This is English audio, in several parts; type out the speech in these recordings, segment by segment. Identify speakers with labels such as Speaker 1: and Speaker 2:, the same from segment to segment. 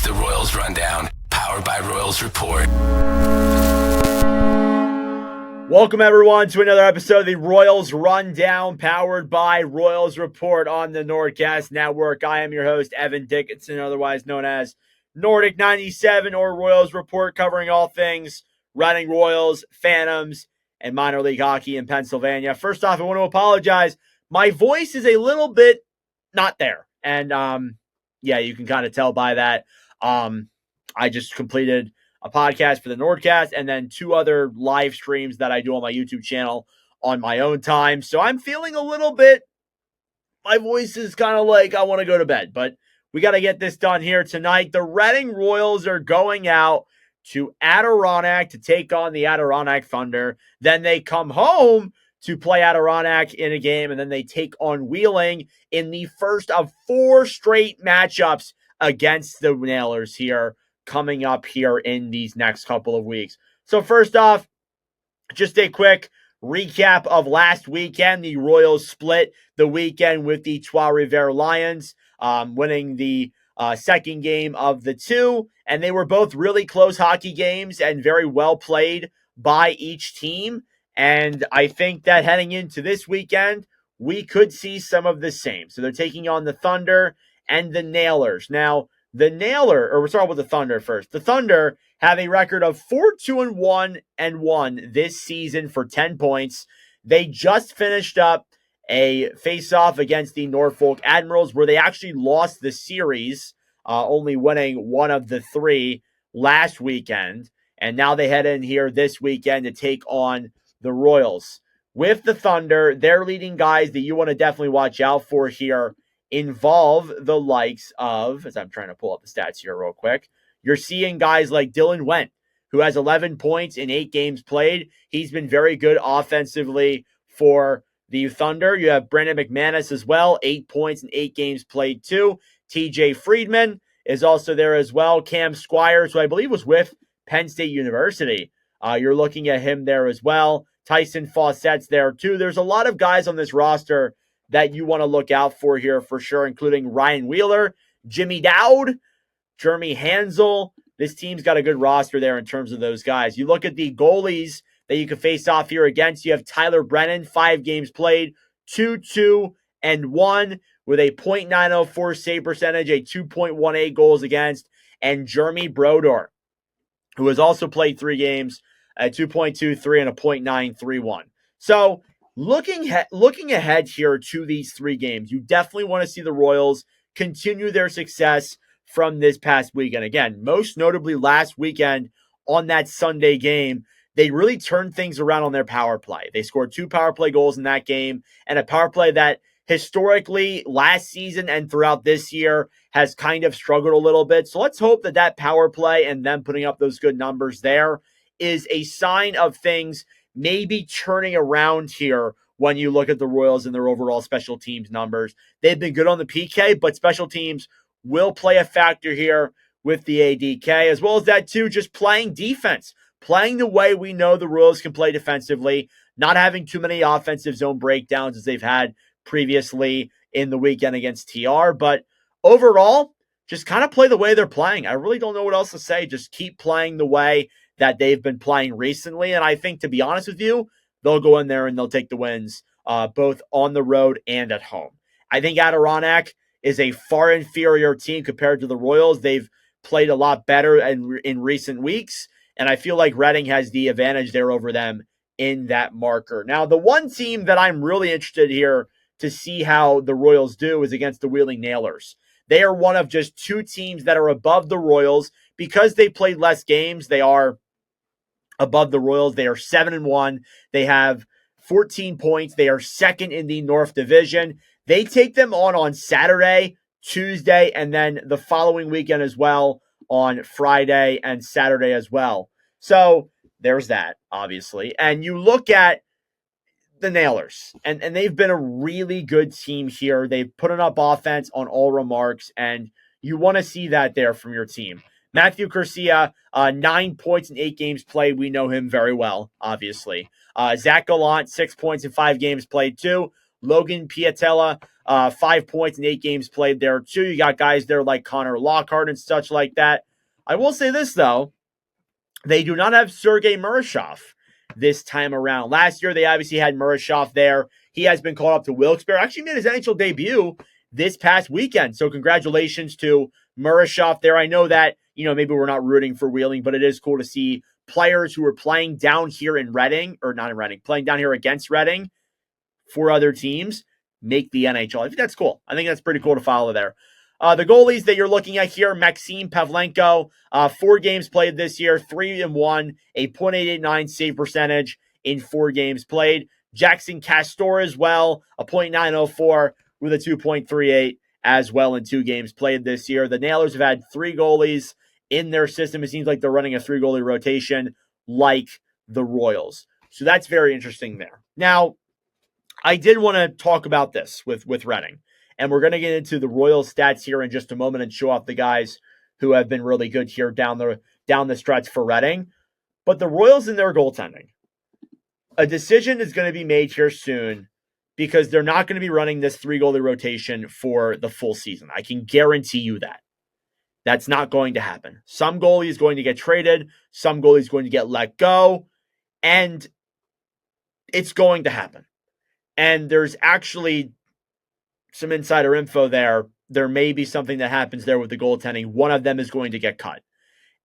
Speaker 1: the Royals Rundown, powered by Royals Report.
Speaker 2: Welcome, everyone, to another episode of the Royals Rundown, powered by Royals Report on the Nordcast Network. I am your host, Evan Dickinson, otherwise known as Nordic 97 or Royals Report, covering all things Reading Royals, Phantoms, and minor league hockey in Pennsylvania. First off, I want to apologize. My voice is a little bit not there. And, you can kind of tell by that. I just completed a podcast for the Nordcast and then 2 other live streams that I do on my YouTube channel on my own time. So I'm feeling a little bit, my voice is kind of like I want to go to bed, but we got to get this done here tonight. The Reading Royals are going out to Adirondack to take on the Adirondack Thunder. Then they come home to play Adirondack in a game, and then they take on Wheeling in the first of 4 straight matchups against the Nailers here, coming up here in these next couple of weeks. So first off, just a quick recap of last weekend. The Royals split the weekend with the Trois-Rivières Lions, winning the second game of the 2, and they were both really close hockey games and very well played by each team. And I think that heading into this weekend, we could see some of the same. So they're taking on the Thunder and the Nailers. Now, we'll start with the Thunder first. The Thunder have a record of 4-2-1 this season for 10 points. They just finished up a face-off against the Norfolk Admirals where they actually lost the series, only winning 1 of the 3 last weekend. And now they head in here this weekend to take on the Royals. With the Thunder, their leading guys that you want to definitely watch out for here involve the likes of, as I'm trying to pull up the stats here real quick, you're seeing guys like Dylan Wendt, who has 11 points in 8 games played. He's been very good offensively for the Thunder. You have Brandon McManus as well, 8 points in 8 games played too. TJ Friedman is also there as well. Cam Squires, who I believe was with Penn State University. You're looking at him there as well. Tyson Fawcett's there too. There's a lot of guys on this roster that you want to look out for here for sure, including Ryan Wheeler, Jimmy Dowd, Jeremy Hansel. This team's got a good roster there in terms of those guys. You look at the goalies that you can face off here against. You have Tyler Brennan, 5 games played, 2-2-1 with a .904 save percentage, a 2.18 goals against, and Jeremy Brodeur, who has also played 3 games, a 2.23 and a .931. So looking ahead here to these 3 games, you definitely want to see the Royals continue their success from this past weekend. Again, most notably last weekend on that Sunday game, they really turned things around on their power play. They scored 2 power play goals in that game, and a power play that historically last season and throughout this year has kind of struggled a little bit. So let's hope that that power play and them putting up those good numbers there is a sign of things maybe turning around here when you look at the Royals and their overall special teams numbers. They've been good on the PK, but special teams will play a factor here with the ADK, as well as that too, just playing defense, playing the way we know the Royals can play defensively, not having too many offensive zone breakdowns as they've had previously in the weekend against TR. But overall, just kind of play the way they're playing. I really don't know what else to say. Just keep playing the way that they've been playing recently. And I think, to be honest with you, they'll go in there and they'll take the wins both on the road and at home. I think Adirondack is a far inferior team compared to the Royals. They've played a lot better in recent weeks, and I feel like Reading has the advantage there over them in that marker. Now, the one team that I'm really interested here to see how the Royals do is against the Wheeling Nailers. They are one of just 2 teams that are above the Royals. Because they played less games, they are above the Royals. They are 7-1. They have 14 points. They are second in the North Division. They take them on Saturday, Tuesday, and then the following weekend as well on Friday and Saturday as well. So there's that, obviously. And you look at the Nailers, and they've been a really good team here. They've put up offense on all remarks, and you want to see that there from your team. Matthew Garcia, 9 points in 8 games played. We know him very well, obviously. Zach Gallant, 6 points in 5 games played too. Logan Piatella, 5 points in 8 games played there too. You got guys there like Connor Lockhart and such like that. I will say this, though. They do not have Sergei Murashov this time around. Last year, they obviously had Murashov there. He has been called up to Wilkes-Barre. Actually made his NHL debut this past weekend. So congratulations to Murashov there. I know that, maybe we're not rooting for Wheeling, but it is cool to see players who are playing down here in Reading, or not in Reading, playing down here against Reading for other teams make the NHL. I think that's cool. I think that's pretty cool to follow there. The goalies that you're looking at here, Maxim Pavlenko, 4 games played this year, 3-1, a .889 save percentage in 4 games played. Jackson Castor as well, a .904 with a 2.38 as well in 2 games played this year. The Nailers have had 3 goalies in their system. It seems like they're running a 3-goalie rotation like the Royals. So that's very interesting there. Now, I did want to talk about this with Reading. And we're going to get into the Royals stats here in just a moment and show off the guys who have been really good here down the stretch for Reading. But the Royals and their goaltending. A decision is going to be made here soon because they're not going to be running this 3-goalie rotation for the full season. I can guarantee you that. That's not going to happen. Some goalie is going to get traded. Some goalie is going to get let go. And it's going to happen. And there's actually some insider info there. There may be something that happens there with the goaltending. One of them is going to get cut.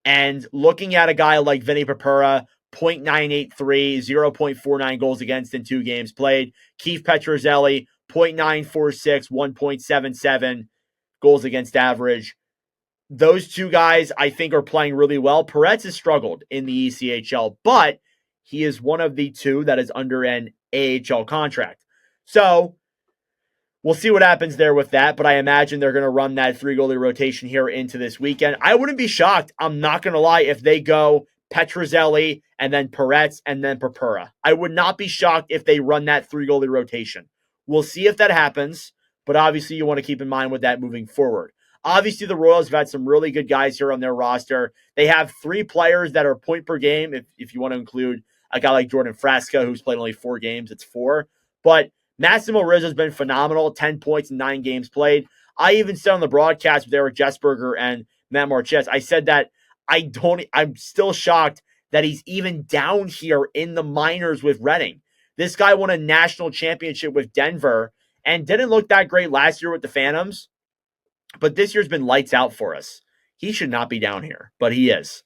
Speaker 2: And looking at a guy like Vinny Papura, .983, 0.49 goals against in 2 games played. Keith Petruzzelli, .946, 1.77 goals against average. Those 2 guys, I think, are playing really well. Peretz has struggled in the ECHL, but he is one of the 2 that is under an AHL contract. So we'll see what happens there with that, but I imagine they're going to run that 3-goalie rotation here into this weekend. I wouldn't be shocked, I'm not going to lie, if they go Petruzzelli and then Peretz and then Papura. I would not be shocked if they run that 3-goalie rotation. We'll see if that happens, but obviously you want to keep in mind with that moving forward. Obviously, the Royals have had some really good guys here on their roster. They have 3 players that are point per game, if you want to include a guy like Jordan Frasca, who's played only 4 games, it's 4. But Massimo Rizzo's been phenomenal, 10 points in 9 games played. I even said on the broadcast with Eric Jessberger and Matt Marchese, I said that I'm still shocked that he's even down here in the minors with Reading. This guy won a national championship with Denver and didn't look that great last year with the Phantoms, but this year's been lights out for us. He should not be down here, but he is.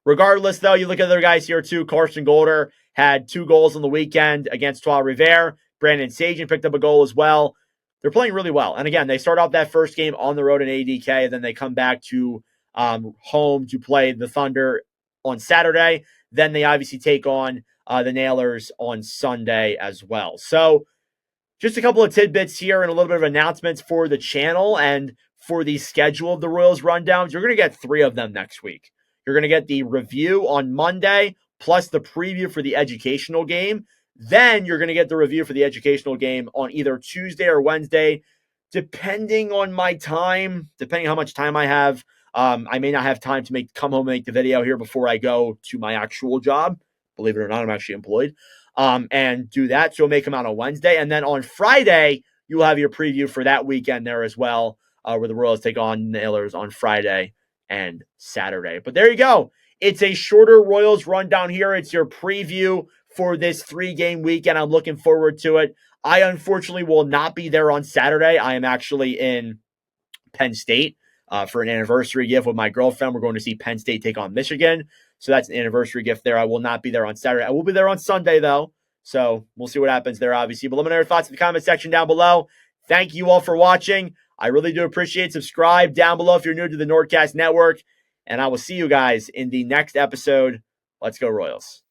Speaker 2: Regardless, though, you look at other guys here too. Carson Golder had 2 goals on the weekend against Trois-Rivières. Brandon Sagan picked up a goal as well. They're playing really well. And again, they start off that first game on the road in ADK, and then they come back to home to play the Thunder on Saturday. Then they obviously take on the Nailers on Sunday as well. So just a couple of tidbits here and a little bit of announcements for the channel and for the schedule of the Royals rundowns. You're going to get 3 of them next week. You're going to get the review on Monday, plus the preview for the educational game. Then you're going to get the review for the educational game on either Tuesday or Wednesday, depending on my time, depending how much time I have. I may not have time to come home and make the video here before I go to my actual job. Believe it or not, I'm actually employed. And do that. So it may come out on Wednesday. And then on Friday, you'll have your preview for that weekend there as well, where the Royals take on Nailers on Friday and Saturday. But there you go. It's a shorter Royals rundown here. It's your preview for this 3-game weekend. I'm looking forward to it. I unfortunately will not be there on Saturday. I am actually in Penn State for an anniversary gift with my girlfriend. We're going to see Penn State take on Michigan. So that's an anniversary gift there. I will not be there on Saturday. I will be there on Sunday, though. So we'll see what happens there, obviously. But let me know your thoughts in the comment section down below. Thank you all for watching. I really do appreciate it. Subscribe down below if you're new to the Nordcast Network. And I will see you guys in the next episode. Let's go Royals.